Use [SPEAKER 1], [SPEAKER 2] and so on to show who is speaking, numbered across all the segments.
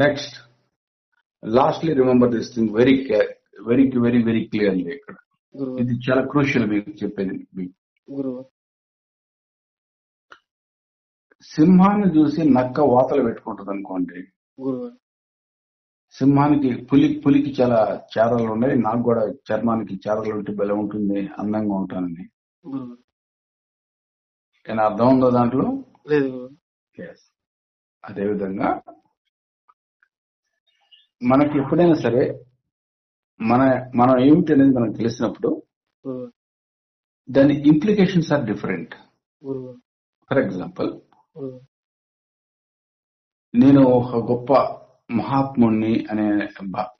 [SPEAKER 1] Next lastly remember this thing very very very very clearly. ఇక్కడ
[SPEAKER 2] గురువు
[SPEAKER 1] ఇది చాలా క్రూషియల్ మీకు చెప్పేది.
[SPEAKER 2] గురువు
[SPEAKER 1] సింహాన్ని చూసి నక్క వాతలు పెట్టుకుంటుంది అనుకోండి.
[SPEAKER 2] గురువు
[SPEAKER 1] సింహానికి పులికి చాలా చారలు ఉన్నాయి, నాకు కూడా చర్మానికి చారలు ఉంటే బలం ఉంటుంది, అందంగా ఉంటానని.
[SPEAKER 2] గురువు
[SPEAKER 1] కానీ అర్థం ఉందో దాంట్లో?
[SPEAKER 2] లేదు గురువు.
[SPEAKER 1] Yes. అదేవిధంగా మనకి ఎప్పుడైనా సరే మనం ఏమిటి అనేది మనకు తెలిసినప్పుడు
[SPEAKER 2] గురువు
[SPEAKER 1] దాని ఇంప్లికేషన్స్ ఆర్ డిఫరెంట్.
[SPEAKER 2] గురువు
[SPEAKER 1] ఫర్ ఎగ్జాంపుల్,
[SPEAKER 2] గురువు
[SPEAKER 1] నేను ఒక గొప్ప మహాత్ముడిని అనే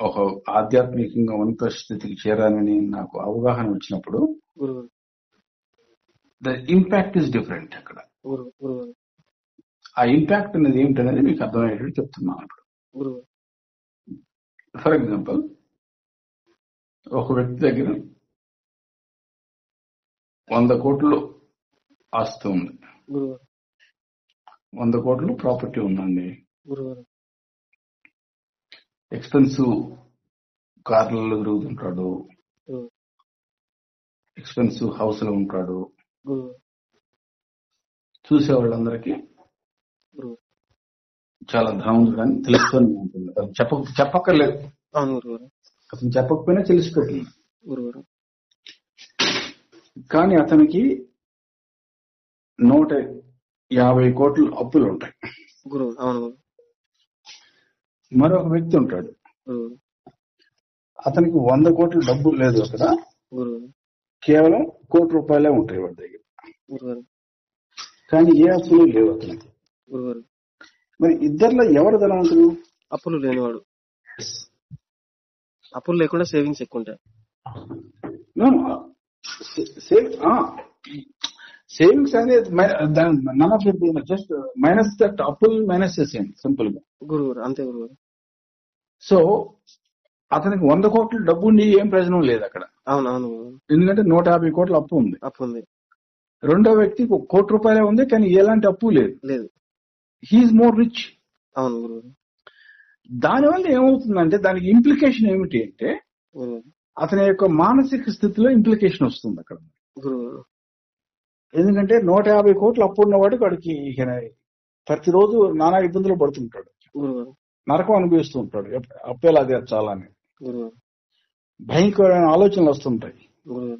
[SPEAKER 1] ఒక ఆధ్యాత్మికంగా ఉన్నత స్థితికి చేరానని నాకు అవగాహన వచ్చినప్పుడు
[SPEAKER 2] గురువు
[SPEAKER 1] ద ఇంపాక్ట్ ఈస్ డిఫరెంట్. అక్కడ
[SPEAKER 2] గురువు గురువు
[SPEAKER 1] ఆ ఇంపాక్ట్ అనేది ఏమిటనేది మీకు అర్థమయ్యేటట్టు చెప్తున్నాను. ఇప్పుడు
[SPEAKER 2] గురువు
[SPEAKER 1] ఫర్ ఎగ్జాంపుల్, ఒక వ్యక్తి దగ్గర 100 కోట్లు ఆస్తి ఉంది,
[SPEAKER 2] గురువు
[SPEAKER 1] 100 కోట్లు ప్రాపర్టీ ఉందండి.
[SPEAKER 2] గురువు
[SPEAKER 1] ఎక్స్పెన్సివ్ కార్లలో తిరుగుతుంటాడు,
[SPEAKER 2] గురువు
[SPEAKER 1] ఎక్స్పెన్సివ్ హౌస్ లో ఉంటాడు.
[SPEAKER 2] గురువు
[SPEAKER 1] చూసే వాళ్ళందరికీ
[SPEAKER 2] గురువు
[SPEAKER 1] చాలా ధనవంతుడని తెలుస్తూనే ఉంటుంది. అతను చెప్పక్కర్లేదు,
[SPEAKER 2] అవును గురువు
[SPEAKER 1] అతను చెప్పకపోయినా తెలిసిపోతుంది.
[SPEAKER 2] గురువు
[SPEAKER 1] కానీ అతనికి 150 కోట్లు అప్పులు ఉంటాయి.
[SPEAKER 2] గురువు అవును గురువు
[SPEAKER 1] మరొక వ్యక్తి ఉంటాడు,
[SPEAKER 2] గురువు
[SPEAKER 1] అతనికి 100 కోట్ల డబ్బు లేదు, అక్కడ
[SPEAKER 2] గురువు
[SPEAKER 1] కేవలం 1 కోటి రూపాయలే ఉంటాయి వాడి దగ్గర.
[SPEAKER 2] గురువు
[SPEAKER 1] కానీ ఏ అప్పులు లేవు అతనికి.
[SPEAKER 2] గురువు
[SPEAKER 1] మరి ఇద్దరిలో ఎవరు ధనవంతుడు?
[SPEAKER 2] అప్పులు లేనివాడు. అప్పులు లేకుండా సేవింగ్స్ ఎక్కువ ఉంటాయి.
[SPEAKER 1] సేవింగ్స్ అనేది none of just minus that అప్పుల్ మైనస్ చేసేయండి సింపుల్ గా.
[SPEAKER 2] గురువు అంతే గురువు.
[SPEAKER 1] సో అతనికి 100 కోట్ల డబ్బు ఉండి ఏం ప్రయోజనం లేదు అక్కడ.
[SPEAKER 2] అవును అవును గురువు.
[SPEAKER 1] ఎందుకంటే 150 కోట్ల అప్పు ఉంది.
[SPEAKER 2] అప్పు ఉంది.
[SPEAKER 1] రెండో వ్యక్తికి 1 కోటి రూపాయలే ఉంది, కానీ ఎలాంటి అప్పు లేదు.
[SPEAKER 2] లేదు.
[SPEAKER 1] He's more rich.
[SPEAKER 2] అవును గురువు.
[SPEAKER 1] దానివల్ల ఏమవుతుందంటే దానికి ఇంప్లికేషన్ ఏమిటి అంటే
[SPEAKER 2] గురువు
[SPEAKER 1] అతని యొక్క మానసిక స్థితిలో ఇంప్లికేషన్ వస్తుంది అక్కడ.
[SPEAKER 2] గురువు
[SPEAKER 1] ఎందుకంటే 150 కోట్లు అప్పు ఉన్నవాడు వాడికి ప్రతిరోజు నానా ఇబ్బందులు పడుతుంటాడు,
[SPEAKER 2] గురువు
[SPEAKER 1] నరకం అనుభవిస్తూ ఉంటాడు. అప్పేలా తీర్చాలని
[SPEAKER 2] గురువు
[SPEAKER 1] భయంకరమైన ఆలోచనలు వస్తుంటాయి.
[SPEAKER 2] గురువు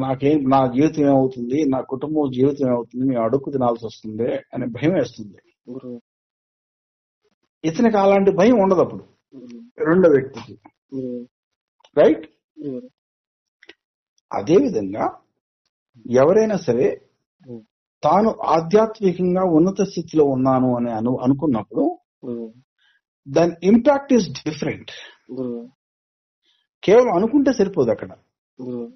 [SPEAKER 1] నాకేం, నా జీవితం ఏమవుతుంది, నా కుటుంబం జీవితం ఏమవుతుంది, మేము అడుక్కు తినాల్సి వస్తుంది అనే భయం వేస్తుంది.
[SPEAKER 2] గురువు
[SPEAKER 1] ఇతనికి అలాంటి భయం ఉండదు అప్పుడు రెండో వ్యక్తికి.
[SPEAKER 2] గురువు
[SPEAKER 1] రైట్?
[SPEAKER 2] గురువు
[SPEAKER 1] అదేవిధంగా ఎవరైనా సరే తాను ఆధ్యాత్మికంగా ఉన్నత స్థితిలో ఉన్నాను అని అనుకున్నప్పుడు
[SPEAKER 2] గురువు
[SPEAKER 1] దాని ఇంపాక్ట్ ఈస్ డిఫరెంట్.
[SPEAKER 2] గురువు
[SPEAKER 1] కేవలం అనుకుంటే సరిపోదు. అక్కడ
[SPEAKER 2] గురువు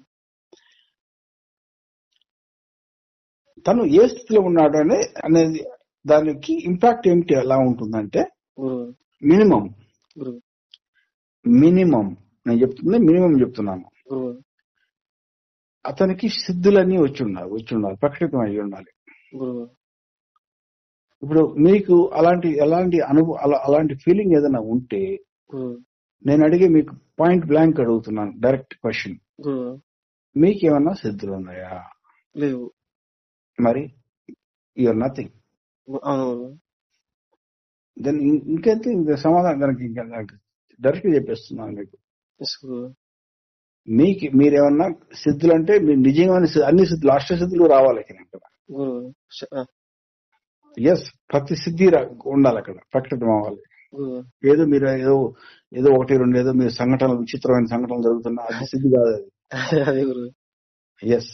[SPEAKER 1] తను ఏ స్థితిలో ఉన్నాడు అనేది దానికి ఇంపాక్ట్ ఏమిటి ఎలా ఉంటుందంటే
[SPEAKER 2] గురువు
[SPEAKER 1] మినిమం
[SPEAKER 2] గురువు
[SPEAKER 1] మినిమం నేను చెప్తున్నాను.
[SPEAKER 2] గురువు
[SPEAKER 1] అతనికి సిద్ధులన్నీ వచ్చి ఉండాలి, ప్రకటితం అయి ఉండాలి.
[SPEAKER 2] గురువు
[SPEAKER 1] ఇప్పుడు మీకు అలాంటి ఫీలింగ్ ఏదైనా ఉంటే
[SPEAKER 2] గురువు
[SPEAKER 1] నేను అడిగే మీకు పాయింట్ బ్లాంక్ అడుగుతున్నాను, డైరెక్ట్ క్వశ్చన్.
[SPEAKER 2] గురువు
[SPEAKER 1] మీకేమన్నా సిద్ధులు ఉన్నాయా?
[SPEAKER 2] లేవు.
[SPEAKER 1] మరి యూఆర్ నథింగ్.
[SPEAKER 2] అవును.
[SPEAKER 1] దాన్ని ఇంకెంత సమాధానం దానికి ఇంకా డైరెక్ట్ చెప్పేస్తున్నాను మీకు. మీరేమన్నా సిద్ధులు అంటే మీరు నిజంగా అన్ని సిద్ధులు, అష్టసిద్ధులు రావాలి అక్కడ. ఎస్, ప్రతి సిద్ధి ఉండాలి అక్కడ, ప్రకటితం అవ్వాలి. ఏదో మీరు ఏదో 1, 2 ఏదో మీరు సంఘటనలు, విచిత్రమైన సంఘటనలు జరుగుతున్నా అది సిద్ధి కాదు అది. ఎస్,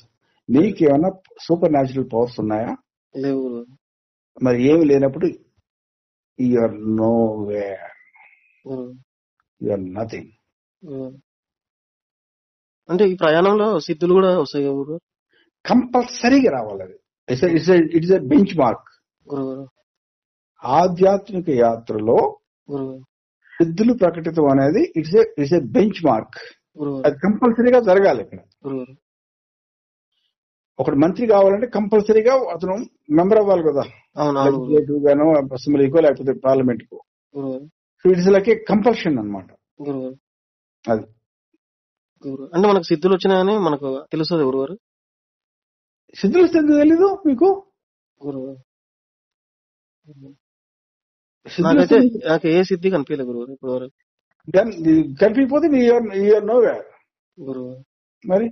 [SPEAKER 1] మీకేమన్నా సూపర్ న్యాచురల్ పవర్స్ ఉన్నాయా?
[SPEAKER 2] లేవు.
[SPEAKER 1] మరి ఏమి లేనప్పుడు you are nowhere, you are nothing.
[SPEAKER 2] అంటే ఈ ప్రయాణంలో సిద్ధులు కూడా వస్తాయి కదా?
[SPEAKER 1] కంపల్సరీగా రావాలి. అది it is a bench mark. ఆధ్యాత్మిక యాత్రలో సిద్ధులు ప్రకటితం అనేది ఇట్స్ ఎ బెంచ్ మార్క్. అది కంపల్సరీగా జరగాలి. ఇక్కడ ఒకటి మంత్రి కావాలంటే కంపల్సరీగా అతను మెంబర్ అవ్వాలి కదా, లెజిస్లేటివ్ గానో అసెంబ్లీకో లేకపోతే పార్లమెంట్ కో.
[SPEAKER 2] గురుగారు
[SPEAKER 1] so it's like A compulsion అన్నమాట.
[SPEAKER 2] గురుగారు
[SPEAKER 1] అది
[SPEAKER 2] గురుగారు అంటే మనకు సిద్ధులు వచ్చినాయని మనకు తెలుస్తుంది గురుగారు.
[SPEAKER 1] సిద్ధులు తెలీదు మీకు?
[SPEAKER 2] గురుగారు
[SPEAKER 1] సిద్ధులు
[SPEAKER 2] నాకైతే నాకు ఏ సిద్ధి కనిపించలేదు గురుగారు ఇప్పుడు వరకు.
[SPEAKER 1] కనిపించకపోతే నో
[SPEAKER 2] గురుగారు
[SPEAKER 1] మరి.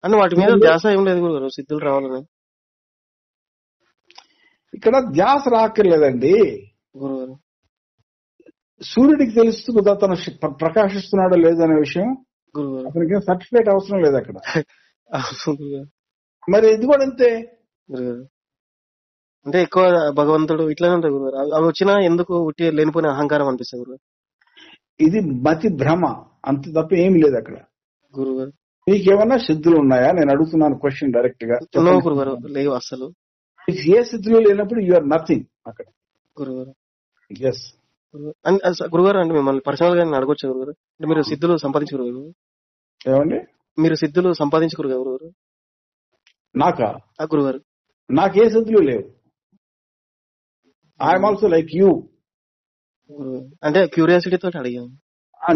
[SPEAKER 2] అంటే వాటి మీద ధ్యాస ఏం లేదు గురుగారు సిద్ధులు రావాలని.
[SPEAKER 1] ఇక్కడ ధ్యాస రాక్కర్లేదండి.
[SPEAKER 2] గురుగారు
[SPEAKER 1] సూర్యుడికి తెలుస్తుంది కదా తను ప్రకాశిస్తున్నాడో లేదనే విషయం.
[SPEAKER 2] గురుగారు
[SPEAKER 1] అతనికి సర్టిఫికేట్ అవసరం లేదు అక్కడ.
[SPEAKER 2] గురుగారు
[SPEAKER 1] మరి ఇది కూడా అంతే.
[SPEAKER 2] గురుగారు అంటే ఎక్కువ భగవంతుడు ఇట్లానే ఉంటాయి గురుగారు. అవి వచ్చినా ఎందుకు ఉట్టి లేనిపోయిన అహంకారం అనిపిస్తుంది గురుగారు.
[SPEAKER 1] ఇది మతి భ్రమ, అంత తప్ప ఏమి లేదు అక్కడ.
[SPEAKER 2] గురుగారు
[SPEAKER 1] మీకేమన్నా సిద్ధులు ఉన్నాయా నేను అడుగుతున్నాను క్వశ్చన్ డైరెక్ట్ గా.
[SPEAKER 2] నో గురుగారు లేవు అసలు.
[SPEAKER 1] మీకు ఏ సిద్ధులు లేనప్పుడు యు ఆర్ నథింగ్ అక్కడ.
[SPEAKER 2] గురుగారు
[SPEAKER 1] ఎస్
[SPEAKER 2] గురుగారు అంటే మిమ్మల్ని పర్సనల్ గా నేను అడగొచ్చు గురుగారు. అంటే మీరు సిద్ధులు సంపాదించుకోరు గురుగారు.
[SPEAKER 1] ఏమండి
[SPEAKER 2] మీరు సిద్ధులు సంపాదించుకోరు గురుగారు.
[SPEAKER 1] నాకా?
[SPEAKER 2] గురుగారు
[SPEAKER 1] నాకే సిద్ధులు లేవు. I'm also like you.
[SPEAKER 2] అంటే క్యూరియాసిటీ తోటి అడిగాను.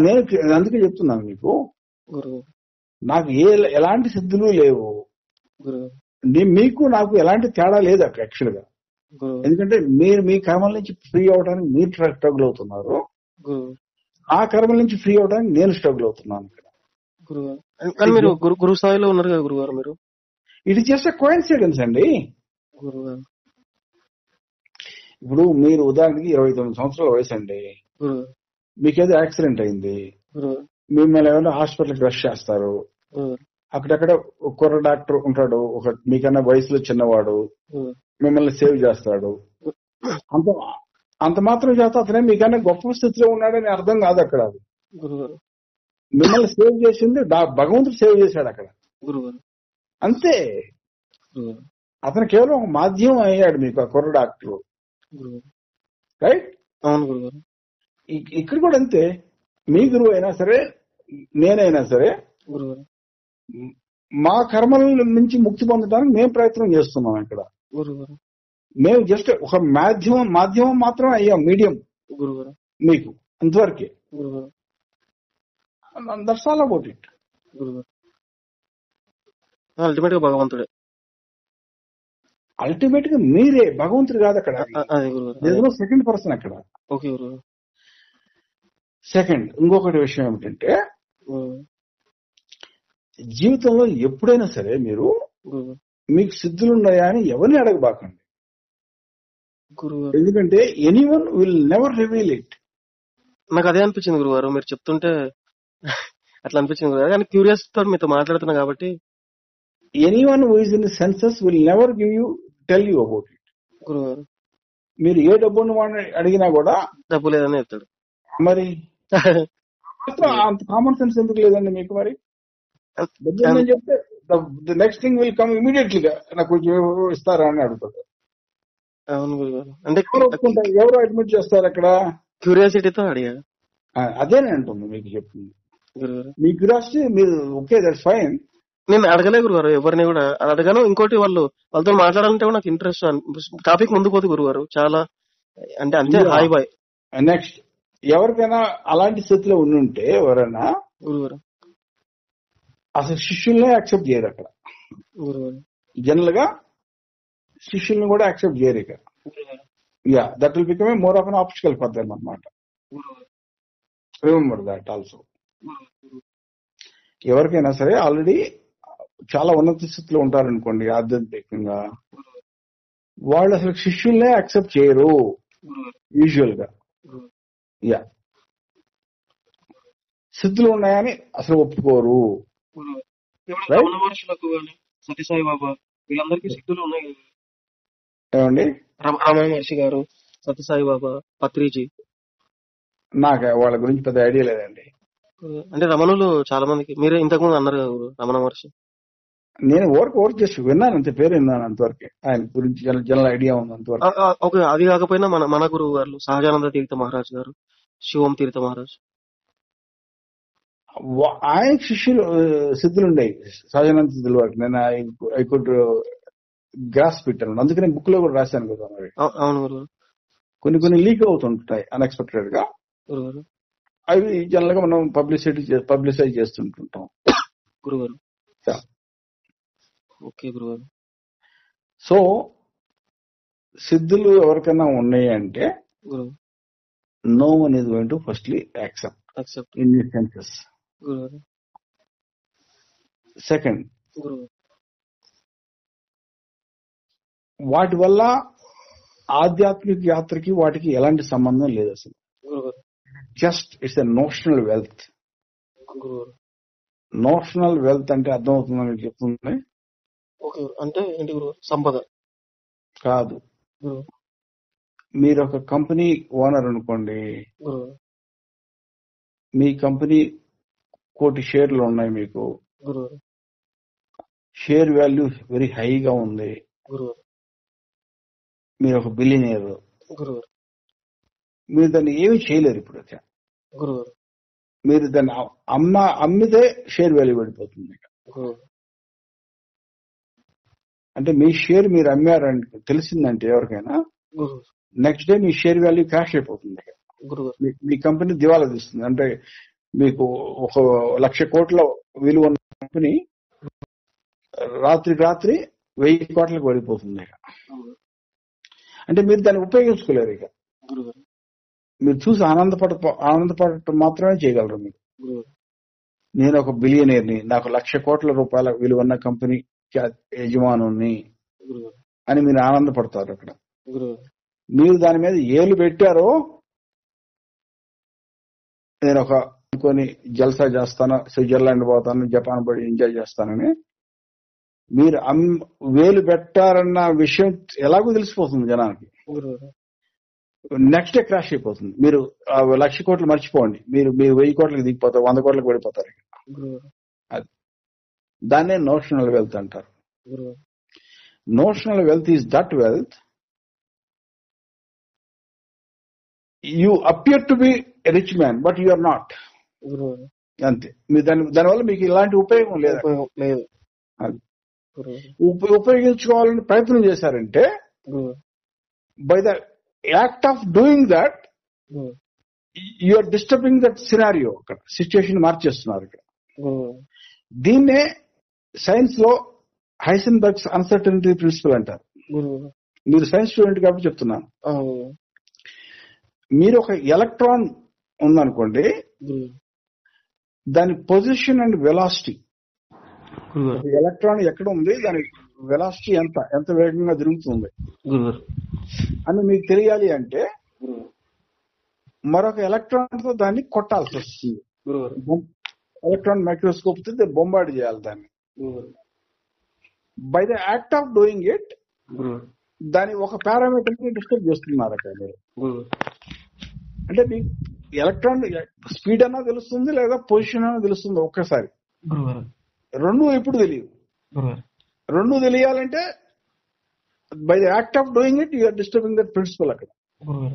[SPEAKER 1] నేను అందుకే చెప్తున్నాను మీకు.
[SPEAKER 2] గురుగారు
[SPEAKER 1] నాకు ఎలాంటి సిద్ధులు లేవు.
[SPEAKER 2] గురుగారు
[SPEAKER 1] మీకు నాకు ఎలాంటి తేడా లేదు అక్కడ యాక్చువల్ గా. ఎందుకంటే మీరు మీ కర్మల నుంచి ఫ్రీ అవడానికి మీరు స్ట్రగుల్ అవుతున్నారు, ఆ కర్మల నుంచి ఫ్రీ అవడానికి నేను స్ట్రగుల్ అవుతున్నాను ఇక్కడ.
[SPEAKER 2] గురుగారు మీరు గురు స్థాయిలో ఉన్నారు కదా గురుగారు మీరు.
[SPEAKER 1] ఇట్ ఇస్ జస్ట్ కోఇన్సిడెన్స్ అండి.
[SPEAKER 2] గురుగారు
[SPEAKER 1] ఇప్పుడు మీరు ఉదాహరణకి 29 సంవత్సరాల వయసు అండి, మీకేదో యాక్సిడెంట్ అయింది, మిమ్మల్ని ఏమైనా హాస్పిటల్కి రష్ చేస్తారు. అక్కడక్కడ కుర్ర డాక్టర్ ఉంటాడు, ఒక మీకన్నా వయసులో చిన్నవాడు, మిమ్మల్ని సేవ్ చేస్తాడు. అంత మాత్రం చేత అతనే మీకన్నా గొప్ప స్థితిలో ఉన్నాడని అర్థం కాదు అక్కడ. అది మిమ్మల్ని సేవ్ చేసింది భగవంతుడు సేవ్ చేశాడు అక్కడ అంతే. అతను కేవలం ఒక మాధ్యమం అయ్యాడు మీకు, ఆ కుర్ర డాక్టర్. రైట్?
[SPEAKER 2] అవును గురుగారు.
[SPEAKER 1] ఇక్కడ కూడా అంతే. మీ గురువు అయినా సరే నేనైనా సరే మా కర్మల నుంచి ముక్తి పొందడానికి మేము ప్రయత్నం చేస్తున్నాం ఇక్కడ. మేము జస్ట్ ఒక మాధ్యమం మాత్రం అయ్యాం, మీడియం మీకు అంతవరకే. That's all about it.
[SPEAKER 2] Ultimate గా భగవంతుడే.
[SPEAKER 1] అల్టిమేట్ గా మీరే, భగవంతుడు కాదు అక్కడ. సెకండ్ పర్సన్ అక్కడ. సెకండ్ ఇంకొకటి విషయం ఏమిటంటే, జీవితంలో ఎప్పుడైనా సరే మీరు మీకు సిద్ధులు ఉన్నాయా అని ఎవరిని అడగబాకండి. ఎందుకంటే anyone will never reveal it.
[SPEAKER 2] నాకు అదే అనిపించింది గురుగారు మీరు చెప్తుంటే, అట్లా అనిపించింది గురుగారు. కానీ క్యూరియాసిటీ తోటి మీతో మాట్లాడుతున్నా కాబట్టి.
[SPEAKER 1] Anyone who is in senses will never tell you about it. గురుగారు మీరు ఏ డబ్బును వాడిని అడిగినా కూడా
[SPEAKER 2] డబ్బు లేదని చెప్తాడు.
[SPEAKER 1] మరి అంత కామన్ సెన్స్ ఎందుకు లేదండి మీకు? మరి చెప్తే నెక్స్ట్ థింగ్ విల్ కమ్ ఇమీడియట్లీగా, నాకు ఇస్తారా అని అడుగుతాడు.
[SPEAKER 2] అవును గురుగారు. అంటే
[SPEAKER 1] ఎవరు అడ్మిట్ చేస్తారు అక్కడ?
[SPEAKER 2] క్యూరియాసిటీతో అడిగా.
[SPEAKER 1] అదేనే అంటుంది మీకు చెప్తుంది. మీ క్యూరియాసిటీ మీరు ఓకే, దట్స్ ఫైన్.
[SPEAKER 2] నేను అడగలే గురుగారు ఎవరిని కూడా అడగాను. ఇంకోటి వాళ్ళతో మాట్లాడాలంటే కూడా నాకు ఇంట్రెస్ట్, టాపిక్ ముందుకు పోదు గురుగారు చాలా. అంటే అంతే హాయ్ బాయ్.
[SPEAKER 1] నెక్స్ట్ ఎవరికైనా అలాంటి స్థితిలో ఉండుంటే ఎవరైనా
[SPEAKER 2] గురుగారు
[SPEAKER 1] అసలు శిష్యుల్నే యాక్సెప్ట్ చేయరు అక్కడ. జనరల్ గా శిష్యుల్ని కూడా యాక్సెప్ట్ చేయరు ఇక్కడ. Yeah, that will become a more of an obstacle for them అన్నమాట. Remember that also. ఎవరికైనా సరే ఆల్రెడీ చాలా ఉన్నత స్థితిలో ఉంటారనుకోండి ఆధ్యాత్మికంగా, వాళ్ళు అసలు శిష్యుల్నే యాక్సెప్ట్ చేయరు యూజువల్ గా. యా, సిద్ధులు ఉన్నాయని అసలు ఒప్పుకోరు.
[SPEAKER 2] సత్యసాయి బాబా వీళ్ళందరికీ సిద్ధులు ఉన్నాయి.
[SPEAKER 1] ఏమండి?
[SPEAKER 2] రమణ మహర్షి గారు, సత్యసాయి బాబా, పత్రిజీ.
[SPEAKER 1] నాకు వాళ్ళ గురించి పెద్ద ఐడియా లేదండి.
[SPEAKER 2] అంటే రమణులు చాలా మందికి, మీరు ఇంతకుముందు అన్నారు కదా రమణ మహర్షి.
[SPEAKER 1] నేను వర్క్ చేసి విన్నాను, అంతే, పేరు విన్నాను అంతవరకే. ఆయన గురించి జనరల్ ఐడియా ఉంది అంతవరకు.
[SPEAKER 2] ఓకే, అది కాకపోయినా మన గురువు గారు సహజానంద తీర్థ మహారాజ్ గారు, శివం తీర్థ మహారాజ్,
[SPEAKER 1] ఆయన శిష్యులు సిద్ధులు ఉండేవి. సహజానంద సిద్ధుల వరకు నేను ఐ కుడ్ గ్రాస్ పెట్టాను, అందుకనే బుక్ లో కూడా రాశాను కదా. మరి
[SPEAKER 2] అవును గురు.
[SPEAKER 1] కొన్ని లీక్ అవుతుంటాయి అన్ఎక్స్పెక్టెడ్ గా.
[SPEAKER 2] గురుగారు
[SPEAKER 1] అవి జనరల్ గా మనం పబ్లిసైజ్ చేస్తుంటుంటాం.
[SPEAKER 2] గురుగారు ఓకే గురుగారు.
[SPEAKER 1] సో సిద్ధులు ఎవరికైనా ఉన్నాయి అంటే
[SPEAKER 2] గురువు
[SPEAKER 1] no one is going to firstly accept in the senses.
[SPEAKER 2] గురుగారు
[SPEAKER 1] సెకండ్,
[SPEAKER 2] గురువు
[SPEAKER 1] వాటి వల్ల ఆధ్యాత్మిక యాత్రకి వాటికి ఎలాంటి సంబంధం లేదు అసలు.
[SPEAKER 2] గురుగారు
[SPEAKER 1] just it's a notional wealth.
[SPEAKER 2] గురుగారు
[SPEAKER 1] నోషనల్ వెల్త్ అంటే అర్థమవుతుందని మీకు చెప్తుంది.
[SPEAKER 2] ఓకే అంటే ఏంటి గురుగారు? సంపద
[SPEAKER 1] కాదు.
[SPEAKER 2] గురువు
[SPEAKER 1] మీరు ఒక కంపెనీ ఓనర్ అనుకోండి,
[SPEAKER 2] గురువు
[SPEAKER 1] మీ కంపెనీ 1,00,00,000 షేర్లు ఉన్నాయి, మీకు
[SPEAKER 2] గురువు
[SPEAKER 1] షేర్ వాల్యూ వెరీ హైగా ఉంది,
[SPEAKER 2] గురువు
[SPEAKER 1] మీరు ఒక బిలియనీర్,
[SPEAKER 2] గురువు
[SPEAKER 1] మీరు దాన్ని ఏమి చేయలేరు. ఇప్పుడు
[SPEAKER 2] గురువు
[SPEAKER 1] మీరు దాన్ని అమ్మితే షేర్ వాల్యూ పడిపోతుంది.
[SPEAKER 2] గురువు
[SPEAKER 1] అంటే మీ షేర్ మీరు అమ్మారంటే తెలిసిందంటే ఎవరికైనా
[SPEAKER 2] గురువు
[SPEAKER 1] నెక్స్ట్ డే మీ షేర్ వాల్యూ క్రాష్ అయిపోతుంది.
[SPEAKER 2] గురువు
[SPEAKER 1] మీ కంపెనీ దివాలా తీస్తుంది. అంటే మీకు 1,00,000 కోట్ల విలువ ఉన్న కంపెనీ రాత్రికి రాత్రి 1,000 కోట్లకు పడిపోతుంది. అంటే మీరు దాన్ని ఉపయోగించుకోలేరు. ఇక
[SPEAKER 2] గురువు
[SPEAKER 1] మీరు చూసి ఆనందపడటం మాత్రమే చేయగలరు. మీరు
[SPEAKER 2] గురువు
[SPEAKER 1] నేను ఒక బిలియనీర్ని, నాకు 1,00,000 కోట్ల రూపాయల విలువ ఉన్న కంపెనీ యజమానుని
[SPEAKER 2] గురువు
[SPEAKER 1] అని మీరు ఆనందపడతారు. అక్కడ
[SPEAKER 2] గురువు
[SPEAKER 1] మీరు దాని మీద ఏలు పెట్టారో, నేను ఒక కొన్ని జల్సా చేస్తాను, స్విట్జర్లాండ్ పోతాను, జపాన్ పోయి ఎంజాయ్ చేస్తానని మీరు వేలు పెట్టారన్న విషయం ఎలాగో తెలిసిపోతుంది జనానికి.
[SPEAKER 2] గురువు
[SPEAKER 1] నెక్స్ట్ డే క్రాష్ అయిపోతుంది. మీరు 1,00,000 కోట్లు మర్చిపోండి, మీరు 1,000 కోట్లకి దిగిపోతారు, 100 కోట్లకు పడిపోతారు.
[SPEAKER 2] గురువు
[SPEAKER 1] అది దాన్నే నోషనల్ వెల్త్ అంటారు.
[SPEAKER 2] గురువు
[SPEAKER 1] notional wealth is that wealth you appear to be rich man but you are not.
[SPEAKER 2] గురువు
[SPEAKER 1] అంతే. మీరు దానివల్ల మీకు ఇలాంటి ఉపయోగం లేదు.
[SPEAKER 2] లేదు.
[SPEAKER 1] అది
[SPEAKER 2] గురువు
[SPEAKER 1] ఉపయోగించుకోవాలని ప్రయత్నం చేశారంటే
[SPEAKER 2] గురువు
[SPEAKER 1] by the act of doing that
[SPEAKER 2] గురువు
[SPEAKER 1] you are disturbing that scenario. అక్కడ సిచ్యుయేషన్ మార్చేస్తున్నారు. ఇక్కడ
[SPEAKER 2] గురువు
[SPEAKER 1] దీన్నే సైన్స్ లో హైసెన్బర్గ్స్ అన్సర్టనిటీ ప్రిన్సిపల్ అంటారు.
[SPEAKER 2] గురువు
[SPEAKER 1] మీరు సైన్స్ స్టూడెంట్ కాబట్టి చెప్తున్నాను.
[SPEAKER 2] అవును.
[SPEAKER 1] మీరు ఒక ఎలక్ట్రాన్ ఉందనుకోండి,
[SPEAKER 2] గురువు
[SPEAKER 1] దాని పొజిషన్ అండ్ వెలాసిటీ,
[SPEAKER 2] గురువు
[SPEAKER 1] ఎలక్ట్రాన్ ఎక్కడ ఉంది, దాని వెలాసిటీ ఎంత వేగంగా తిరుగుతుంది
[SPEAKER 2] గురువు
[SPEAKER 1] అని మీకు తెలియాలి అంటే
[SPEAKER 2] గురువు
[SPEAKER 1] మరొక ఎలక్ట్రాన్ తో దాన్ని కొట్టాల్సి వస్తుంది.
[SPEAKER 2] గురువు
[SPEAKER 1] ఎలక్ట్రాన్ మైక్రోస్కోప్ తో బొంబార్డ్ చేయాలి దాన్ని.
[SPEAKER 2] గురువు
[SPEAKER 1] by the act of doing it
[SPEAKER 2] గురువు
[SPEAKER 1] దాని ఒక పారామీటర్ ని డిస్టర్బ్ చేస్తున్నారు అక్కడ మీరు.
[SPEAKER 2] గురువు
[SPEAKER 1] అంటే మీకు ఎలక్ట్రాన్ స్పీడ్ అన్నా తెలుస్తుంది, లేదా పొజిషన్ అన్నా తెలుస్తుంది ఒక్కసారి.
[SPEAKER 2] గురువు
[SPEAKER 1] రెండు ఎప్పుడు తెలియదు.
[SPEAKER 2] గురువు
[SPEAKER 1] రెండు తెలియాలంటే by the act of doing it you are disturbing that principle అక్కడ.
[SPEAKER 2] గురువు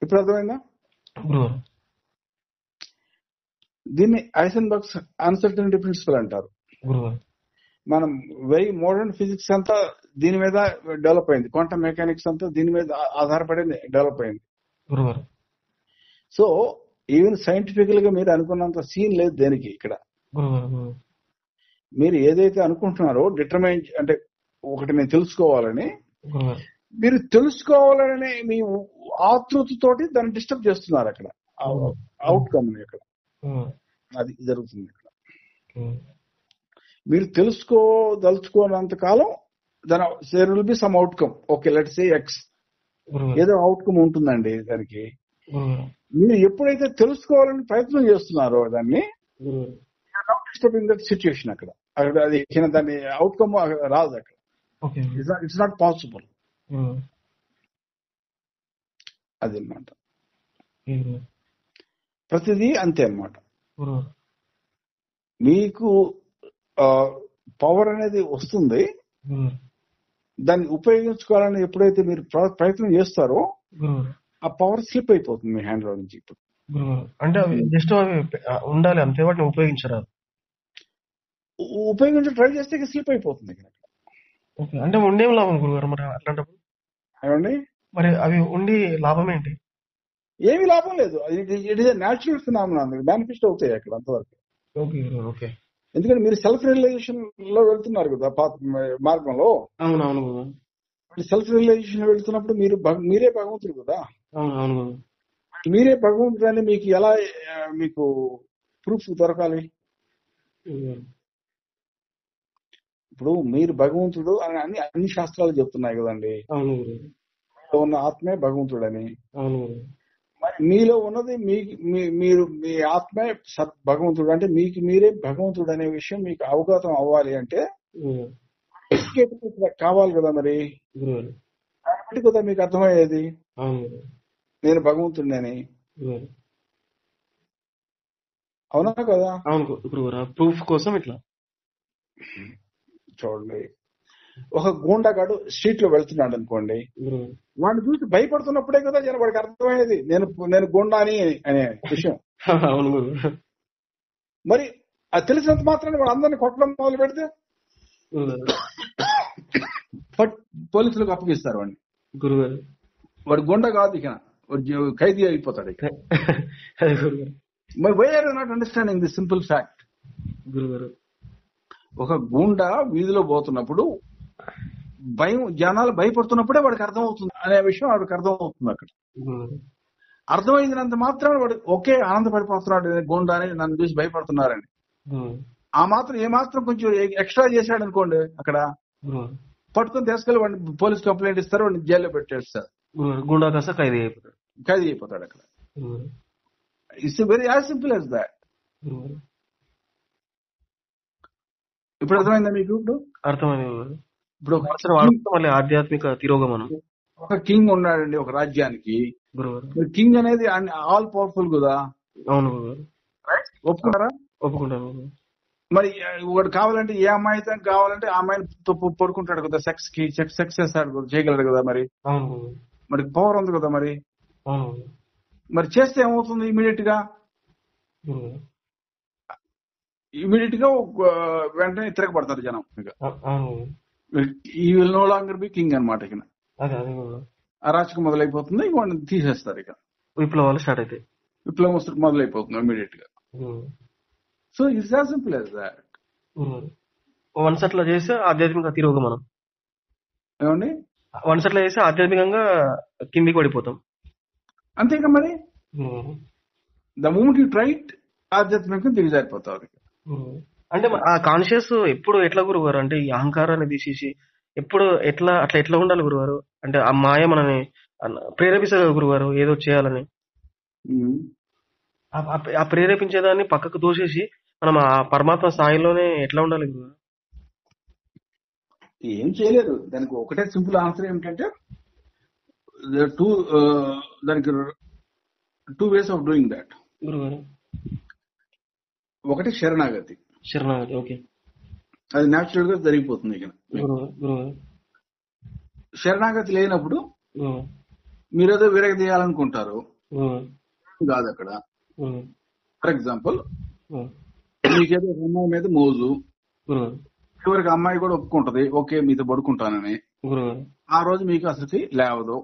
[SPEAKER 1] ఇప్పుడు అర్థమైందా?
[SPEAKER 2] గురువు
[SPEAKER 1] దీన్ని హైసెన్బర్గ్స్ అన్సర్టనిటీ ప్రిన్సిపల్ అంటారు.
[SPEAKER 2] గురువు
[SPEAKER 1] మనం వెరీ మోడర్న్ ఫిజిక్స్ అంతా దీని మీద డెవలప్ అయింది. క్వాంటమ్ మెకానిక్స్ అంతా దీని మీద ఆధారపడి డెవలప్ అయింది.
[SPEAKER 2] గురువు
[SPEAKER 1] సో ఈవెన్ సైంటిఫికల్ గా మీరు అనుకున్నంత సీన్ లేదు దేనికి ఇక్కడ.
[SPEAKER 2] గురువు
[SPEAKER 1] మీరు ఏదైతే అనుకుంటున్నారో డిటర్మైన్ అంటే ఒకటి నేను తెలుసుకోవాలని,
[SPEAKER 2] గురువు
[SPEAKER 1] మీరు తెలుసుకోవాలనే మీ ఆతృతతోటి దాన్ని డిస్టర్బ్ చేస్తున్నారు అక్కడ అవుట్కమ్ ఇక్కడ. అది జరుగుతుంది ఇక్కడ. మీరు తెలుసుకోదలుచుకోనంత కాలం there will be some outcome. Okay, let's say X, ఏదో అవుట్కమ్ ఉంటుందండి దానికి. మీరు ఎప్పుడైతే తెలుసుకోవాలని ప్రయత్నం చేస్తున్నారో దాన్ని డిస్టర్బింగ్ దట్ సిచ్యుయేషన్ అక్కడ అది దాని అవుట్కమ్ రాదు అక్కడ. It's not possible. అది అన్నమాట. ప్రతిదీ అంతే అన్నమాట. మీకు పవర్ అనేది వస్తుంది, దాన్ని ఉపయోగించుకోవాలని ఎప్పుడైతే మీరు ప్రయత్నం చేస్తారో ఆ పవర్ స్లిప్ అయిపోతుంది మీ హ్యాండ్ లో నుంచి. ఇప్పుడు
[SPEAKER 2] అంటే జస్ట్ ఉండాలి అంతే, వాటిని ఉపయోగించరాదు.
[SPEAKER 1] ఉపయోగించి ట్రై చేస్తే స్లిప్ అయిపోతుంది.
[SPEAKER 2] అంటే ఉండేం లాభం గురుగారు మరి అట్లాంటప్పుడు?
[SPEAKER 1] ఏమండి
[SPEAKER 2] మరి అవి ఉండి లాభం ఏంటి?
[SPEAKER 1] ఏమీ లాభం లేదు. It is natural phenomena, manifest అవుతాయి అక్కడ అంతవరకు.
[SPEAKER 2] Okay okay.
[SPEAKER 1] ఎందుకంటే మీరు సెల్ఫ్ రియలైజేషన్ లో వెళ్తున్నారు కదా మార్గంలో.
[SPEAKER 2] అవునవును.
[SPEAKER 1] సెల్ఫ్ రియలైజేషన్ వెళ్తున్నప్పుడు మీరే భగవంతుడు కదా.
[SPEAKER 2] అవునవును.
[SPEAKER 1] మీరే భగవంతుడు అని మీకు ఎలా మీకు ప్రూఫ్ దొరకాలి? ఇప్పుడు మీరు భగవంతుడు అని అన్ని శాస్త్రాలు చెప్తున్నాయి కదండి. ఉన్న ఆత్మే భగవంతుడని. మరి మీలో ఉన్నది మీరు మీ ఆత్మే భగవంతుడు అంటే మీకు మీరే భగవంతుడు అనే విషయం మీకు అవగతం అవ్వాలి అంటే కావాలి కదా. మరి కాబట్టి కదా మీకు అర్థమయ్యేది నేను భగవంతుడిని. అవునా కదా?
[SPEAKER 2] ప్రూఫ్ కోసం ఇట్లా
[SPEAKER 1] చూడండి, ఒక గూండాగాడు స్ట్రీట్ లో వెళ్తున్నాడు అనుకోండి, వాడిని చూసి భయపడుతున్నప్పుడే కదా వాడికి అర్థమయ్యేది నేను గూండా అనే విషయం. మరి అది తెలిసినంత మాత్రాన్ని వాడు అందరినీ కొట్టడం మొదలు పెడితే పోలీసులకు అప్పగిస్తారు వాడిని. వాడు గూండా కాదు, ఇక ఖైదీ అయిపోతాడు. మరి why are you not understanding the simple fact? ఒక గూండా వీధిలో పోతున్నప్పుడు జనాలు భయపడుతున్నప్పుడే వాడికి అర్థమవుతుంది అనే విషయం వాడికి అర్థమవుతుంది. అక్కడ అర్థమైనంత మాత్రం వాడు ఓకే ఆనందపడిపోతున్నాడు, గూండా అని నన్ను చూసి భయపడుతున్నారని. ఆ మాత్రం ఏమాత్రం కొంచెం ఎక్స్ట్రా చేశాడు అనుకోండి, అక్కడ పట్టుకుని తీసుకెళ్లి వాడిని పోలీస్ కంప్లైంట్ ఇస్తారు, వాడిని జైల్లో పెట్టేస్తారు,
[SPEAKER 2] గూండా కాస్త
[SPEAKER 1] ఖైదీ అయిపోతాడు అక్కడ. It's very as simple as that. ఇప్పుడు అర్థమైందా మీకు? ఇప్పుడు
[SPEAKER 2] అర్థమైంది. ఇప్పుడు ఆధ్యాత్మిక తిరోగమనం.
[SPEAKER 1] ఒక కింగ్ ఉన్నాడండి ఒక రాజ్యానికి. కింగ్ అనేది ఆల్ పవర్ఫుల్ కదా.
[SPEAKER 2] అవును.
[SPEAKER 1] ఒప్పుకుంటారా?
[SPEAKER 2] ఒప్పుకుంటాను.
[SPEAKER 1] మరి వాడు కావాలంటే ఏ అమ్మాయితో కావాలంటే ఆ అమ్మాయిని పడుకుంటాడు కదా, సెక్స్ చేస్తాడు, చేయగలడు కదా. మరి మరి పవర్ ఉంది కదా. మరి చేస్తే ఏమవుతుంది? ఇమీడియట్ గా వెంటనే తిరగబడతారు జనం. ఈ will know longer be king అనమాట. ఇక అరాచకం మొదలైపోతుంది, ఇక వాడిని తీసేస్తారు. ఇక
[SPEAKER 2] విప్లవాలు స్టార్ట్ అవుతాయి,
[SPEAKER 1] విప్లవం మొదలైపోతుంది ఇమీడియట్ గా. So it's as simple as that.
[SPEAKER 2] Once అట్లా చేస్తే ఆధ్యాత్మిక తిరోగమనం.
[SPEAKER 1] ఏమండి?
[SPEAKER 2] వన్స్ అట్లా చేస్తే ఆధ్యాత్మికంగా కిందికి పడిపోతాం
[SPEAKER 1] అంతేగా. మరి ద మూమెంట్ యూ ట్రైట్ ఆధ్యాత్మికంగా దిగజారిపోతావు.
[SPEAKER 2] అంటే ఆ కాన్షియస్ ఎప్పుడు ఎట్లా గురుగారు? అంటే ఈ అహంకారాన్ని తీసేసి ఎప్పుడు ఎట్లా ఉండాలి గురుగారు? అంటే ఆ మాయ మనని ప్రేరేపిస్తుంది కదా గురుగారు ఏదో చేయాలని. ఆ ప్రేరేపించేదాన్ని పక్కకు దోసేసి మనం ఆ పరమాత్మ స్థాయిలోనే ఎట్లా ఉండాలి గురుగారు?
[SPEAKER 1] ఏం చేయలేదు. దానికి ఒకటే సింపుల్ ఆన్సర్ ఏమిటంటే దానికి 2 ways ఆఫ్ డూయింగ్ దాట్
[SPEAKER 2] గురుగారు.
[SPEAKER 1] ఒకటి శరణాగతి.
[SPEAKER 2] ఓకే.
[SPEAKER 1] అది న్యాచురల్ గా జరిగిపోతుంది. ఇక శరణాగతి లేనప్పుడు మీరేదో విరగదీయాలనుకుంటారు, కాదు అక్కడ. ఫర్ ఎగ్జాంపుల్, మీకేదో అమ్మాయి మీద మోజు, చివరికి అమ్మాయి కూడా ఒప్పుకుంటది ఓకే మీతో పడుకుంటానని. ఆ రోజు మీకు అసలుకి లేవదు.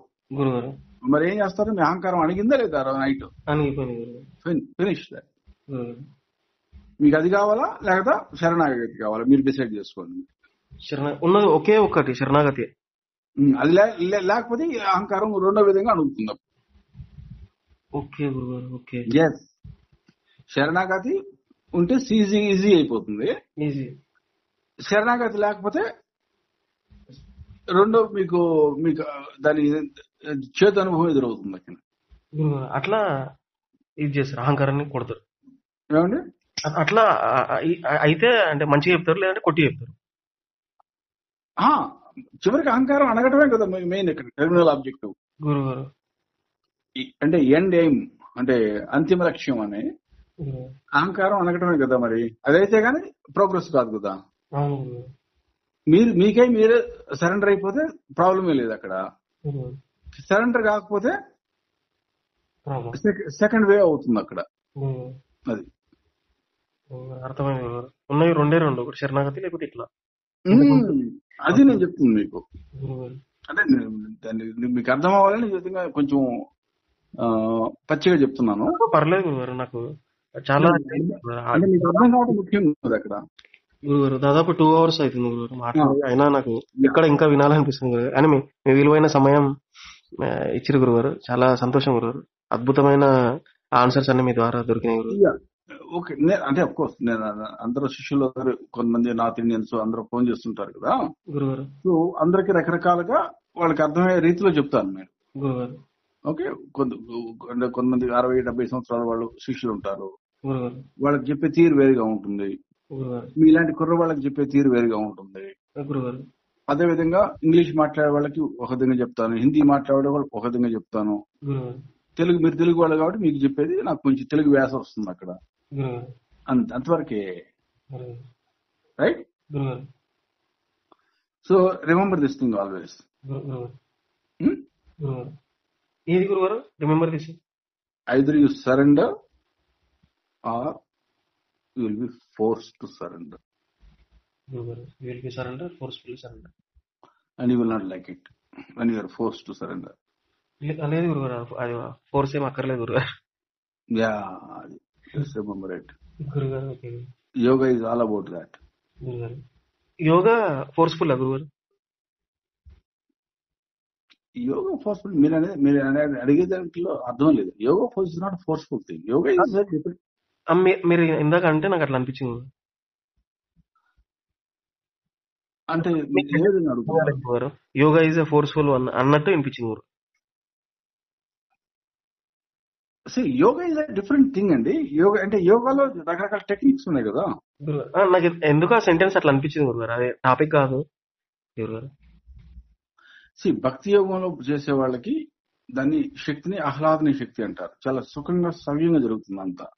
[SPEAKER 1] మరి ఏం చేస్తారు? మీ అహంకారం అణిగిందా లేదా? ఆ రోజు నైట్ ఫినిష్. మీకు అది కావాలా లేకపోతే శరణాగతి కావాలా? మీరు డిసైడ్ చేసుకోండి.
[SPEAKER 2] ఉన్నది ఒకే ఒక్కటి శరణాగతి.
[SPEAKER 1] అది లేకపోతే అహంకారం రెండో విధంగా అణుగుతుంది.
[SPEAKER 2] ఓకే గురుగారు. ఓకే.
[SPEAKER 1] ఎస్, శరణాగతి ఉంటే ఈజీ అయిపోతుంది. శరణాగతి లేకపోతే రెండో మీకు దాని చేతు అనుభవం ఎదురవుతుంది. అక్కడ
[SPEAKER 2] అట్లా ఇది చేస్తారు, అహంకారాన్ని కొడతారు.
[SPEAKER 1] ఏమండి?
[SPEAKER 2] అట్లా అయితే అంటే మంచిగా చెప్తారు, లేదంటే కొట్టి చెప్తారు.
[SPEAKER 1] చివరికి అహంకారం అనగటమే కదా మెయిన్ ఇక్కడ టెర్మినల్ ఆబ్జెక్టివ్.
[SPEAKER 2] గురుగారు
[SPEAKER 1] అంటే ఎండ్ ఎయిమ్ అంటే అంతిమ లక్ష్యం అని అహంకారం అనగటమే కదా. మరి అదైతే గానీ ప్రోగ్రెస్ కాదు కదా. మీకే మీరే సరెండర్ అయిపోతే ప్రాబ్లమే లేదు అక్కడ. సరెండర్ కాకపోతే సెకండ్ వే అవుతుంది అక్కడ. అది
[SPEAKER 2] అర్థమైంది. ఉన్నవి రెండే, ఒకటి శరణాగతి లేకపోతే ఇట్లా.
[SPEAKER 1] అది నేను చెప్తుంది మీకు. అంటే దాన్ని మీకు అర్థం అవ్వాలని ఈ విధంగా కొంచెం పచ్చిగా చెప్తున్నాను.
[SPEAKER 2] పర్లేదు గురుగారు, నాకు చాలా
[SPEAKER 1] అంటే మీకు అర్థం కావడం ముఖ్యం కదా అక్కడ.
[SPEAKER 2] గురుగారు దాదాపు 2 hours అవుతుంది గురుగారు మాట్లాడి, అయినా నాకు ఇక్కడ ఇంకా వినాలనిపిస్తుంది గురుగారు. అని మీ విలువైన సమయం ఇచ్చిరు గురుగారు, చాలా సంతోషం గురుగారు. అద్భుతమైన ఆన్సర్స్ అన్ని మీ ద్వారా దొరికినాయి గురుగారు.
[SPEAKER 1] ఓకే, అంటే అఫ్ కోర్స్ నేను అందరూ శిష్యులు కొంతమంది నార్త్ ఇండియన్స్ అందరూ ఫోన్ చేస్తుంటారు కదా
[SPEAKER 2] గురుగారు.
[SPEAKER 1] సో అందరికి రకరకాలుగా వాళ్ళకి అర్థమయ్యే రీతిలో చెప్తాను నేను
[SPEAKER 2] గురుగారు.
[SPEAKER 1] ఓకే, కొంతమంది 60-70 సంవత్సరాల వాళ్ళు శిష్యులు ఉంటారు, వాళ్ళకి చెప్పే తీరు వేరుగా ఉంటుంది. మీ ఇలాంటి కుర్ర వాళ్ళకి చెప్పే తీరు వేరుగా ఉంటుంది. అదే విధంగా ఇంగ్లీష్ మాట్లాడే వాళ్ళకి ఒక విధంగా చెప్తాను, హిందీ మాట్లాడే వాళ్ళకి ఒక విధంగా చెప్తాను. తెలుగు, మీరు తెలుగు వాళ్ళు కాబట్టి మీకు చెప్పేది నాకు కొంచెం తెలుగు వ్యాస వస్తుంది అక్కడ, అంతవరకే. Right? So remember this thing always.
[SPEAKER 2] ఏది గురుగారు remember this?
[SPEAKER 1] Either you surrender or you will be forced to surrender.
[SPEAKER 2] You will be surrender, forcefully surrender.
[SPEAKER 1] And you will not like it when you are forced to surrender.
[SPEAKER 2] లేదు గురుగారు, అది force ఏం అక్కర్లేదు గురుగారు.
[SPEAKER 1] Yeah, just remember it.
[SPEAKER 2] గురుగారు,
[SPEAKER 1] yoga is all about that.
[SPEAKER 2] గురుగారు, yoga forceful గురుగారు?
[SPEAKER 1] Yoga forceful మీరు అడిగే దాంట్లో అర్థం లేదు. Yoga force is not forceful thing. Yoga is
[SPEAKER 2] మీరు ఇందాక అంటే నాకు అట్లా అనిపించింది.
[SPEAKER 1] అంటే
[SPEAKER 2] యోగా ఈజ్ ఫోర్స్ఫుల్ అన్నట్టు వినిపించింది.
[SPEAKER 1] యోగా ఈజ్ డిఫరెంట్ థింగ్ అండి. యోగా అంటే యోగాలో రకరకాల టెక్నిక్స్ ఉన్నాయి కదా.
[SPEAKER 2] నాకు ఎందుకు ఆ సెంటెన్స్ అట్లా అనిపించింది గురుగారు, అదే టాపిక్ కాదు గురుగారు.
[SPEAKER 1] భక్తి యోగంలో చేసే వాళ్ళకి దాన్ని శక్తిని ఆహ్లాదనీ శక్తి అంటారు. చాలా సుఖంగా సవ్యంగా జరుగుతుంది అంతా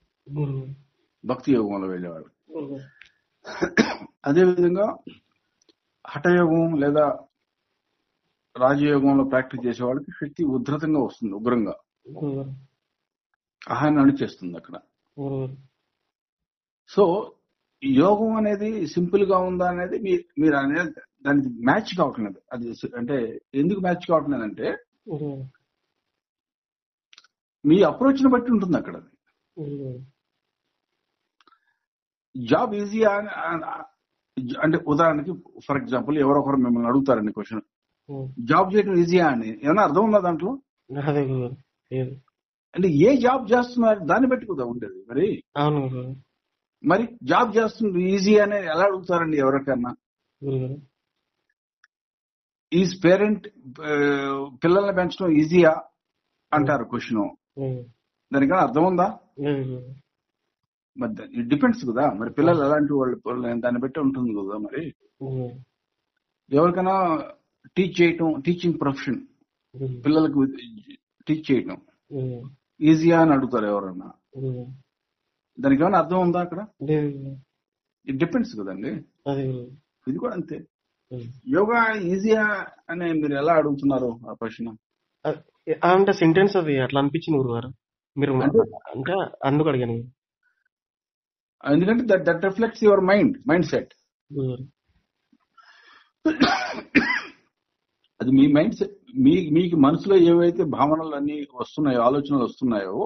[SPEAKER 1] భక్తి యోగంలో వెళ్ళే వాళ్ళకి. అదేవిధంగా హఠయోగం లేదా రాజయోగంలో ప్రాక్టీస్ చేసే వాళ్ళకి శక్తి ఉధృతంగా వస్తుంది, ఉగ్రంగా ఆహాన్ని అణిచేస్తుంది అక్కడ. సో యోగం అనేది సింపుల్ గా ఉందా అనేది మీరు అనేది దానికి మ్యాచ్ కావట్లేదు. అది అంటే ఎందుకు మ్యాచ్ కావట్లేదంటే మీ అప్రోచ్ ని బట్టి ఉంటుంది అక్కడ. జాబ్ ఈజీయా అంటే ఉదాహరణకి ఫర్ ఎగ్జాంపుల్ ఎవరొకరు మిమ్మల్ని అడుగుతారండి క్వశ్చన్, జాబ్ చేయడం ఈజీయా అని, ఏమైనా అర్థం ఉందా దాంట్లో? అంటే ఏ జాబ్ చేస్తున్నారు దాన్ని బట్టి కదా ఉండేది. మరి జాబ్ చేస్తుంది ఈజీ అని ఎలా అడుగుతారండి ఎవరికన్నా? ఈజ్ పేరెంట్ పిల్లల్ని పెంచడం ఈజీయా అంటారు క్వశ్చన్. దానికన్నా అర్థం ఉందా? మరి ఇట్ డిపెండ్స్ కదా. మరి పిల్లలు ఎలాంటి వాళ్ళు దాన్ని బట్టి ఉంటుంది కదా. మరి ఎవరికైనా టీచ్ చేయటం, టీచింగ్ ప్రొఫెషన్, పిల్లలకు టీచ్ చేయటం ఈజీయా అని అడుగుతారు ఎవరన్నా. దానికి ఏమైనా అర్థం ఉందా అక్కడ? ఇట్ డిపెండ్స్ కదండి. ఇది కూడా అంతే. యోగా ఈజీయా అని మీరు ఎలా అడుగుతున్నారు ఆ క్వశ్చన్?
[SPEAKER 2] అంటే సెంటెన్స్ అది అట్లా అనిపించింది గురుగారు, మీరు అంటే అందుకు అడిగాను.
[SPEAKER 1] ఎందుకంటే that reflects your mind set. అది మీ మైండ్ సెట్. మీకు మనసులో ఏవైతే భావనలు అన్ని వస్తున్నాయో, ఆలోచనలు వస్తున్నాయో,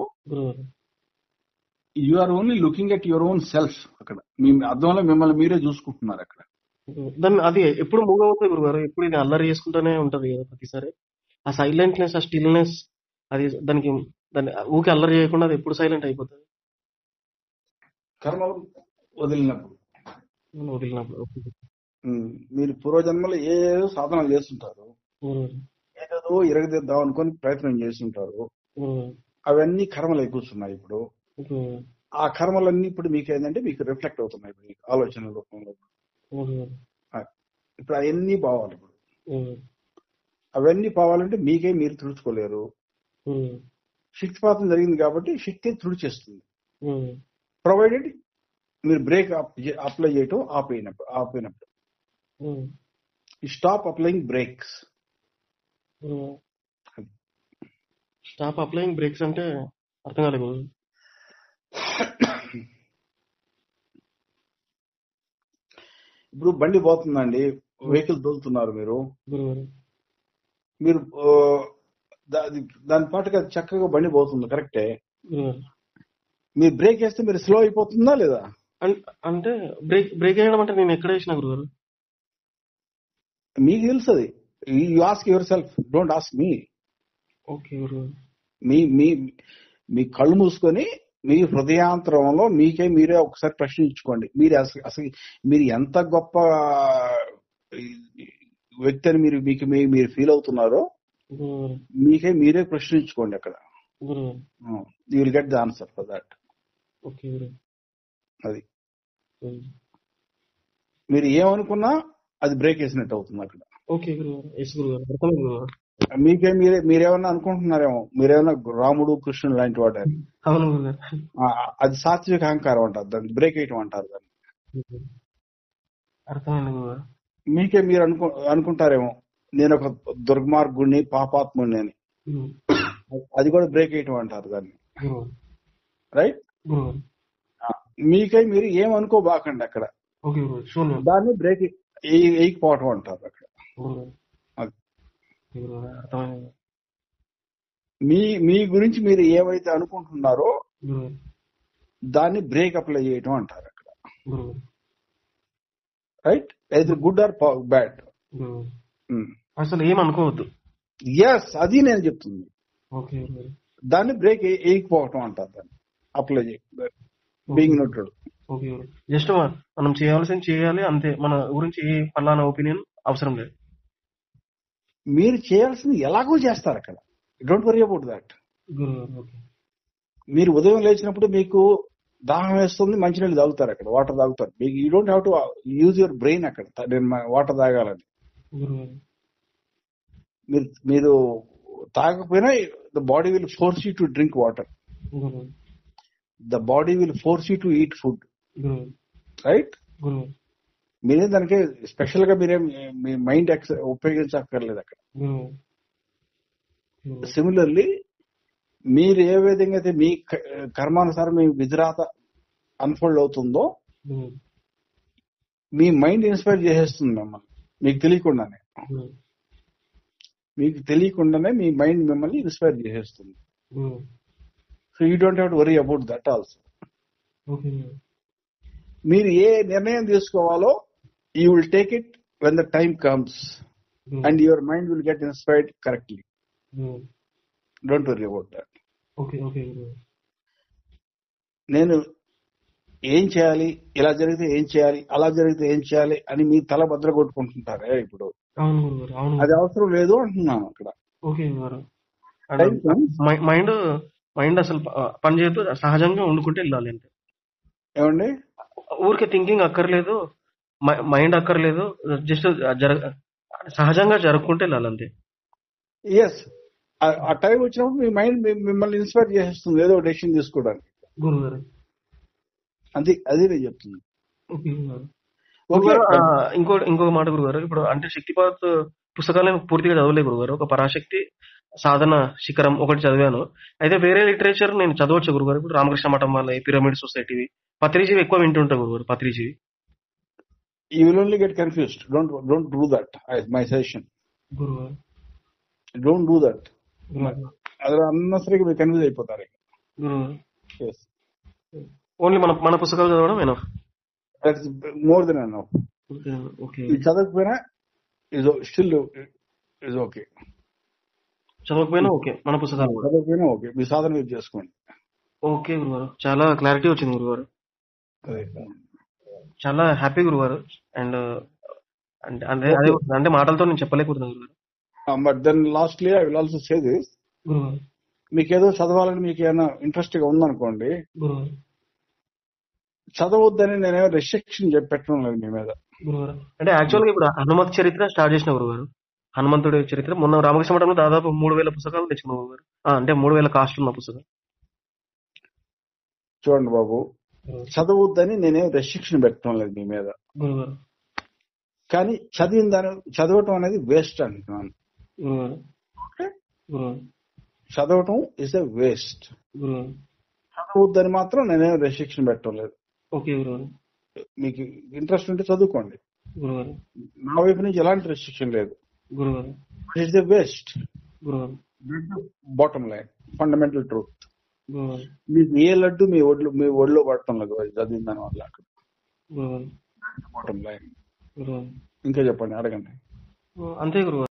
[SPEAKER 1] you are only looking at your own self. అక్కడ మీ అర్థంలో మిమ్మల్ని మీరే చూసుకుంటున్నారు అక్కడ.
[SPEAKER 2] దాన్ని అది ఎప్పుడు మూవ్ అవుతుంది గురుగారు, ఎప్పుడు ఇది అల్లరి చేసుకుంటూనే ఉంటది కదా ప్రతిసారి. ఆ సైలెంట్నెస్, ఆ స్టిల్నెస్, అది దాన్ని ఊకే అల్లరి చేయకుండా అది ఎప్పుడు సైలెంట్ అయిపోతుంది?
[SPEAKER 1] కర్మలు వదిలినప్పుడు. మీరు పూర్వజన్మలో ఏదో సాధనలు చేస్తుంటారు, ఏదేదో ఎరగదిద్దాం అనుకుని ప్రయత్నం చేస్తుంటారు. అవన్నీ కర్మలు కూర్చున్నాయి. ఇప్పుడు ఆ కర్మలన్నీ ఇప్పుడు మీకు ఏంటంటే మీకు రిఫ్లెక్ట్ అవుతున్నాయి ఇప్పుడు ఆలోచన రూపంలో. ఇప్పుడు అవన్నీ పోవాలి. ఇప్పుడు అవన్నీ పోవాలంటే మీకే మీరు తుడుచుకోలేరు. శక్తిపాతం జరిగింది కాబట్టి శక్తి తుడిచేస్తుంది, ప్రొవైడెడ్ మీరు బ్రేక్ అప్లై చేయటం ఆపినప్పుడు. Stop applying brakes.
[SPEAKER 2] Stop applying brakes అంటే అర్థం కాలేదు.
[SPEAKER 1] ఇప్పుడు బండి పోతుందండి, వెహికల్ తోలుతున్నారు మీరు, మీరు దాని పాటుగా చక్కగా బండి పోతుంది, కరెక్టే. మీరు బ్రేక్ వేస్తే మీరు స్లో అయిపోతుందా లేదా?
[SPEAKER 2] అంటే బ్రేక్ వేయడం అంటే నేను ఎక్కడ వేసిన గురుగారు?
[SPEAKER 1] మీకు తెలుసు అది. You ask your self, don't ask me.
[SPEAKER 2] Okay గురుగారు.
[SPEAKER 1] మీ కళ్ళు మూసుకొని మీ హృదయాంతరంలో మీరే ఒకసారి ప్రశ్నించుకోండి. అసలు మీరు ఎంత గొప్ప వ్యక్తి అని మీరు ఫీల్ అవుతున్నారో మీరే ప్రశ్నించుకోండి అక్కడ. You will get the answer for that. అది మీరు ఏమనుకున్నా అది బ్రేక్ వేసినట్టు అవుతుంది అక్కడ. మీరేమన్నా అనుకుంటున్నారేమో, మీరేమన్నా రాముడు కృష్ణుడు లాంటి వాడు అని. అది సాత్విక అహంకారం అంటారు, దాన్ని బ్రేక్ వేయటం అంటారు దాన్ని. మీరు అనుకుంటారేమో నేను ఒక దుర్మార్గుడిని, పాపాత్ముడిని అని. అది కూడా బ్రేక్ వేయటం అంటారు దాన్ని, రైట్? మీరు ఏమనుకోబాకండి అక్కడ, దాన్ని బ్రేక్ వేయకపోవటం అంటారు అక్కడ. మీ గురించి మీరు ఏవైతే అనుకుంటున్నారో దాన్ని బ్రేక్ అప్లై చేయటం అంటారు అక్కడ, right? Either good or bad.
[SPEAKER 2] అసలు ఏమనుకోవద్దు.
[SPEAKER 1] ఎస్, అది నేను చెప్తుంది. దాన్ని బ్రేక్ వేయకపోవటం అంటారు, దాన్ని అప్లై బీయింగ్ న్యూట్రల్.
[SPEAKER 2] జస్ట్ మనం చేయాల్సింది చేయాలి అంతే, మన గురించి ఏ పలానా ఒపీనియన్ అవసరం లేదు.
[SPEAKER 1] మీరు చేయాల్సింది ఎలాగో చేస్తారు అక్కడ, డోంట్ వరీ అబౌట్ దాట్. మీరు ఉదయం లేచినప్పుడు మీకు దాహం వేస్తుంది, మంచినీళ్ళు తాగుతారు అక్కడ, వాటర్ తాగుతారు. మీకు you don't have to use your brain అక్కడ, నేను వాటర్ తాగాలని. మీరు తాగకపోయినా the body will force you to drink water, the body will force you to eat food, right? మీరేం దానికి స్పెషల్ గా మీ మైండ్ ఉపయోగించక్కర్లేదు అక్కడ. సిమిలర్లీ మీరు ఏ విధంగా అయితే మీ కర్మానుసారం మీ విధిరాత అన్ఫోల్డ్ అవుతుందో మీ మైండ్ ఇన్స్పైర్ చేసేస్తుంది మిమ్మల్ని, మీకు తెలియకుండానే మీ మైండ్ మిమ్మల్ని ఇన్స్పైర్ చేసేస్తుంది. So you don't have to worry about that also. మీరు ఏ నిర్ణయం తీసుకోవాలో you will take it when the time comes and your mind will get inspired correctly. Don't worry about that. నేను ఏం చేయాలి, ఇలా జరిగితే ఏం చేయాలి, అలా జరిగితే ఏం చేయాలి అని మీ తల భద్ర కొట్టుకుంటుంటారే ఇప్పుడు, అది అవసరం లేదు అంటున్నాను అక్కడ.
[SPEAKER 2] మైండ్ అసలు పని చేయదు, సహజంగా వండుకుంటే వెళ్ళాలి అంతే.
[SPEAKER 1] ఏమండి,
[SPEAKER 2] ఊరికే థింకింగ్ అక్కర్లేదు, మైండ్ అక్కర్లేదు, జస్ట్ సహజంగా జరుపుకుంటే వెళ్ళాలి అంతే.
[SPEAKER 1] ఎస్, ఆ టైం వచ్చినప్పుడు మీ మైండ్ మిమ్మల్ని ఇన్స్పైర్ చేసేస్తుంది ఏదో డెసిషన్ తీసుకోవడానికి.
[SPEAKER 2] గురుగారు
[SPEAKER 1] అది నేను చెప్తున్నాను.
[SPEAKER 2] ఇంకొక మాట గురుగారు, ఇప్పుడు అంటే శక్తిపాత్ పుస్తకాలను పూర్తిగా చదవలేదు గురుగారు, ఒక పరాశక్తి, సాధన శిఖరం ఒకటి చదివాను. అయితే వేరే లిటరేచర్ నేను చదవచ్చు గురుగారు? ఇప్పుడు రామకృష్ణ మఠం వాళ్ళ పిరమిడ్ సొసైటీ, పత్రిజీవి ఎక్కువ వింటుంటాం గురుగారు. పత్రిజీవి
[SPEAKER 1] you will only get confused. Don't do that. My suggestion.
[SPEAKER 2] గురుగారు
[SPEAKER 1] don't do that. అలా అన్నసరిగా మీరు కన్ఫ్యూజ్ అయిపోతారు.
[SPEAKER 2] ఓన్లీ మన పుస్తకాలు చదవడం enough.
[SPEAKER 1] That's more than enough. ఇది చదవకపోయినా స్టిల్ ఇస్ ఓకే.
[SPEAKER 2] చదవకపోయినా ఓకే, మన పుస్తకాలు
[SPEAKER 1] చదవకపోయినా ఓకే, మీ సాధన మీరు చేసుకోండి.
[SPEAKER 2] ఓకే గురుగారు, చాలా క్లారిటీ వచ్చింది గురుగారు, చాలా హ్యాపీ గురుగారు. అండ్ అంటే మాటలతో నేను చెప్పలేకపోతున్నాను గురుగారు.
[SPEAKER 1] But then lastly I will also say this. మీకు ఏదో చదవాలని మీకు ఏమైనా ఇంట్రెస్ట్ గా ఉందనుకోండి, చదవద్దని నేనేమో రెస్ట్రిక్షన్ పెట్టడం లేదు మీ మీద.
[SPEAKER 2] అంటే యాక్చువల్ గా ఇప్పుడు హనుమంత్ చరిత్ర స్టార్ట్ చేసిన గురుగారు, హనుమంతుడి చరిత్ర. మొన్న రామకృష్ణ మఠంలో దాదాపు 3000 పుస్తకాలు తెచ్చుకున్న గురుగారు, అంటే 3000 కాస్ట్ ఉన్న పుస్తకం.
[SPEAKER 1] చూడండి బాబు, చదవద్దని నేనేం రెస్ట్రిక్షన్ పెట్టడం లేదు మీ మీద, కానీ చదవటం అనేది వేస్ట్ అంటున్నాను. చదవటం ఇస్ ఎ వేస్ట్. చదవద్దని మాత్రం నేనేం రెస్ట్రిక్షన్ పెట్టడం లేదు. మీకు ఇంట్రెస్ట్ ఉంటే చదువుకోండి, నా వైపు నుంచి ఎలాంటి రెస్ట్రిక్షన్ లేదు.
[SPEAKER 2] గురుగారు
[SPEAKER 1] ఇట్స్ ద బెస్ట్
[SPEAKER 2] గురుగారు
[SPEAKER 1] బాటమ్ లైన్ ఫండమెంటల్ ట్రూత్.
[SPEAKER 2] గురుగారు
[SPEAKER 1] మీకు ఏ లడ్డు మీ ఒడిలో పడటం లేదు చదివిన దాని వల్ల.
[SPEAKER 2] గురుగారు
[SPEAKER 1] బాటమ్ లైన్.
[SPEAKER 2] గురుగారు
[SPEAKER 1] ఇంకా చెప్పండి, అడగండి.
[SPEAKER 2] అంతే గురుగారు.